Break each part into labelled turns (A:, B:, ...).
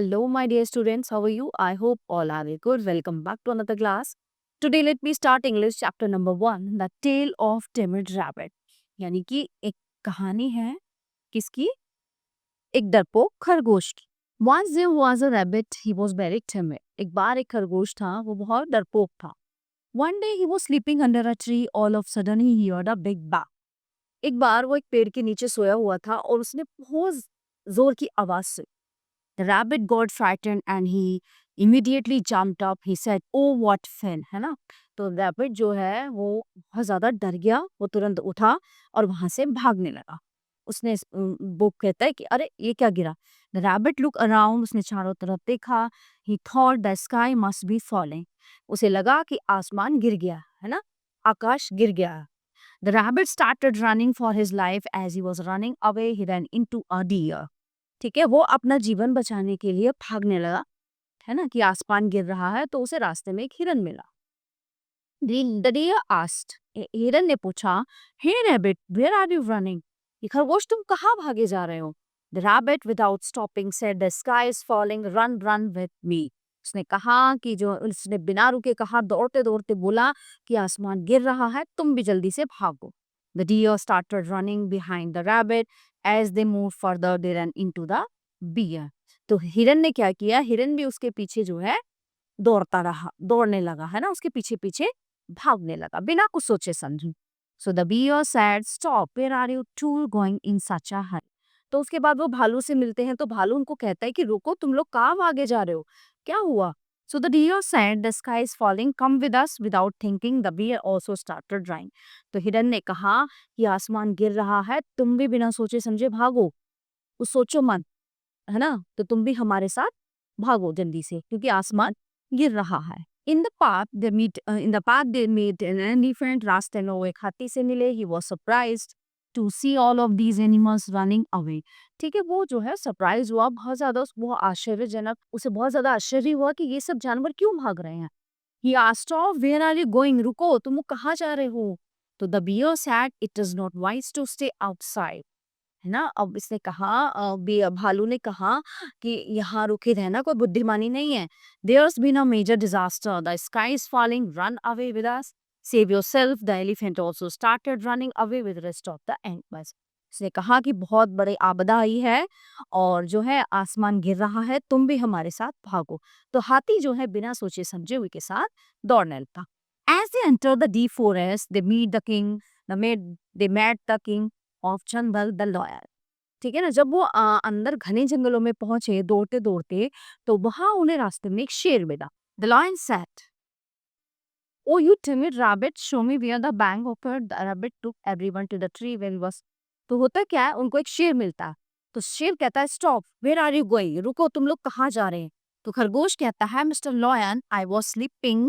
A: Hello, my dear students. How are you? I hope all are good. Welcome back to another class. Today, let me start English chapter number 1, The Tale of Timid Rabbit. यानी कि एक कहानी है किसकी? एक डरपोक खरगोश की. Once there was a rabbit. He was very timid. एक बार एक खरगोश था, वो बहुत डरपोक था. One day he was sleeping under a tree. All of a sudden he heard a big bang. एक बार वो एक पेड़ के नीचे सोया हुआ था और उसने बहुत जोर की आवाज सुनी. The rabbit got frightened and he immediately jumped up. He said, "Oh, what fun!" है ना? तो रैबिट जो है वो बहुत ज़्यादा डर गया. वो तुरंत उठा और वहाँ से भागने लगा. उसने वो कहता है कि अरे ये क्या गिरा? The rabbit looked around. उसने चारों तरफ देखा. He thought the sky must be falling. उसे लगा कि आसमान गिर गया है ना? आकाश गिर गया. The rabbit started running for his life. As he was running away, he ran into a deer. ठीक है, वो अपना जीवन बचाने के लिए भागने लगा, है ना, कि आसमान गिर रहा है तो उसे रास्ते में एक हिरन मिला. The deer asked, हिरन ने पूछा, "Hey rabbit, where are you running?" ये खरगोश तुम कहाँ भागे जा रहे हो? The rabbit without stopping said, "The sky is falling, run with me." उसने कहा कि जो उसने बिना रुके कहा, दौड़ते दौड़ते बोला कि आसमान गिर रहा है, तुम भी जल्दी से भागो. The deer started running behind the rabbit. As they moved further, they ran into the bear. तो हिरन ने क्या किया? हिरन भी उसके पीछे जो है दौड़ता रहा, दौड़ने लगा, है ना, उसके पीछे पीछे भागने लगा बिना कुछ सोचे समझे. So the bear said, "Stop, where are you two going in such a hurry?" तो उसके बाद वो भालू से मिलते हैं तो भालू उनको कहता है कि रुको, तुम लोग कहाँ भागे जा रहे हो, क्या हुआ? So the deer said, "The sky is falling, come with us." Without thinking, the bear also started running. तो हिरन ने कहा कि आसमान गिर रहा है, तुम भी बिना सोचे समझे भागो, कुछ सोचो मत, है ना, तो तुम भी हमारे साथ भागो जल्दी से क्योंकि आसमान गिर रहा है. In the path they meet an elephant. रास्ते में वो एक हाथी से मिले. He was surprised to see all of these animals running away. ठीक है, वो जो है सरप्राइज हुआ बहुत ज्यादा, वो आश्चर्यजनक, उसे बहुत ज्यादा आश्चर्य हुआ कि ये सब जानवर क्यों भाग रहे हैं. He asked, "Oh, where are you going?" रुको, तुम लोग कहाँ जा रहे हो? तो the bear said, "It is not wise to stay outside." है ना, अब इसने कहा भालू ने कहा कि यहाँ रुके रहना कोई बुद्धिमानी नहीं है. There's been a major disaster. The sky is falling. Run away with us. Save yourself. The elephant also started running away with the rest of the animals. इसने कहा कि बहुत बड़ी आपदा आई है और जो है आसमान गिर रहा है, तुम भी हमारे साथ भागो. तो हाथी जो है बिना सोचे समझे हुए के साथ दौड़ने लगा. As they entered the deep forest, they met the king of jungle, the lion. ठीक है ना, जब वो अंदर घने जंगलों में पहुंचे दौड़ते दौड़ते तो वहां उन्हें रास्ते में एक शेर मिला. The lion said, "Oh, you timid rabbit, show me where the bank occurred." The rabbit took everyone to the tree where he was. तो होता क्या है, उनको एक शेर मिलता है. तो शेर कहता है, "Stop, where are you going?" रुको, तुम लोग कहाँ जा रहे हैं? तो खरगोश कहता है, "Mr. Lion, I was sleeping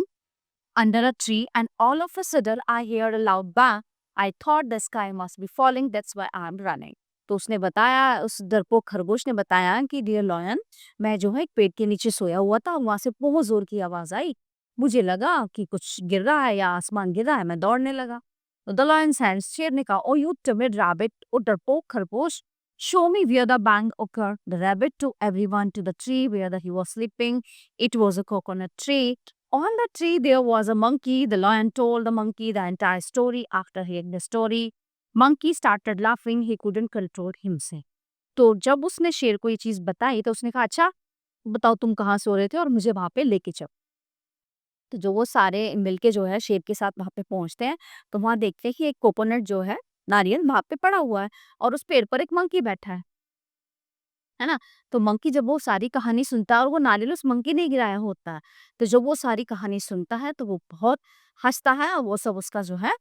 A: under a tree and all of a sudden I heard a loud bang. I thought the sky must be falling, that's why I'm running." तो उसने बताया, उस डरपोक खरगोश ने बताया कि डियर लॉयन, मैं जो है एक पेड़ के नीचे सोया हुआ था, वहां से बहुत जोर की आवाज आई, मुझे लगा कि कुछ गिर रहा है या आसमान गिर रहा है, मैं दौड़ने लगा. तो द लॉयन सेड, शेर ने कहा, "ओ यू टिमिड रैबिट, ओ डरपोक खरगोश, show me where the bang occurred." The rabbit took everyone to the tree where he was sleeping. It was a coconut tree. On the tree there was a monkey. The lion told the monkey the entire story. After hearing the story, monkey started laughing. He couldn't control himself. तो जब उसने शेर को ये चीज बताई तो उसने कहा, अच्छा बताओ तुम कहाँ सो रहे थे और मुझे वहां पे लेके चलो. तो जो वो सारे मिलके जो है शेर के साथ वहां पे पहुंचते हैं तो वहां देखते हैं कि एक कोकोनट जो है, नारियल वहां पे पड़ा हुआ है और उस पेड़ पर एक मंकी बैठा है ना. तो मंकी जब वो सारी कहानी सुनता है और वो नारियल उस मंकी ने गिराया होता है, तो जब वो सारी कहानी सुनता है तो वो बहुत हंसता है और वो सब उसका जो है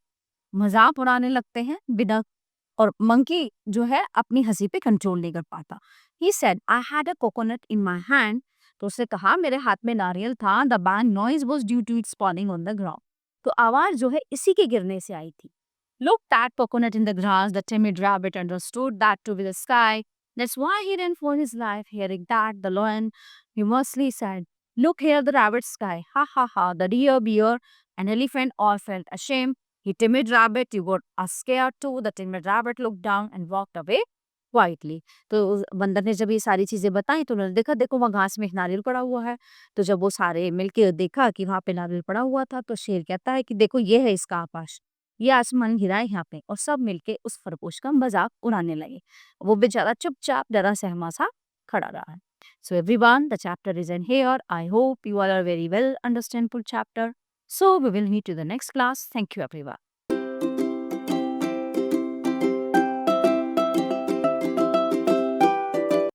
A: मजाक उड़ाने लगते हैं बिना, और मंकी जो है अपनी हंसी पे कंट्रोल नहीं कर पाता. He said, "I had a coconut in my hand." तो उसने कहा मेरे हाथ में नारियल था. The bang noise was due to its falling on the ground. तो आवाज जो है इसी के गिरने से आई थी. Look that coconut in the grass. The timid rabbit understood that to be the sky. That's why he ran for his life. Hearing that, the lion humorously said, "Look here, the rabbit sky." Ha ha ha. The deer, bear, and elephant all felt ashamed. He timid rabbit, you got us scared too. The timid rabbit looked down and walked away quietly. तो बंदर ने जब ये सारी चीज़ें बताई तो उन्होंने देखा, देखो वहाँ घास में एक नारियल पड़ा हुआ है। तो जब वो सारे मिलके देखा कि वहाँ पे नारियल पड़ा हुआ था, तो शेर कहता है कि देखो ये है इसका आकाश, ये आसमान गिरा है यहाँ पे, और सब मिलके उस खरगोश का मज़ाक उड़ाने लगे। वो बेचारा चुपचाप डरा-सहमा सा खड़ा रहा है। So everyone, the chapter is in here. I hope you all are very well understand full chapter. So we will meet to the next class. Thank you everyone.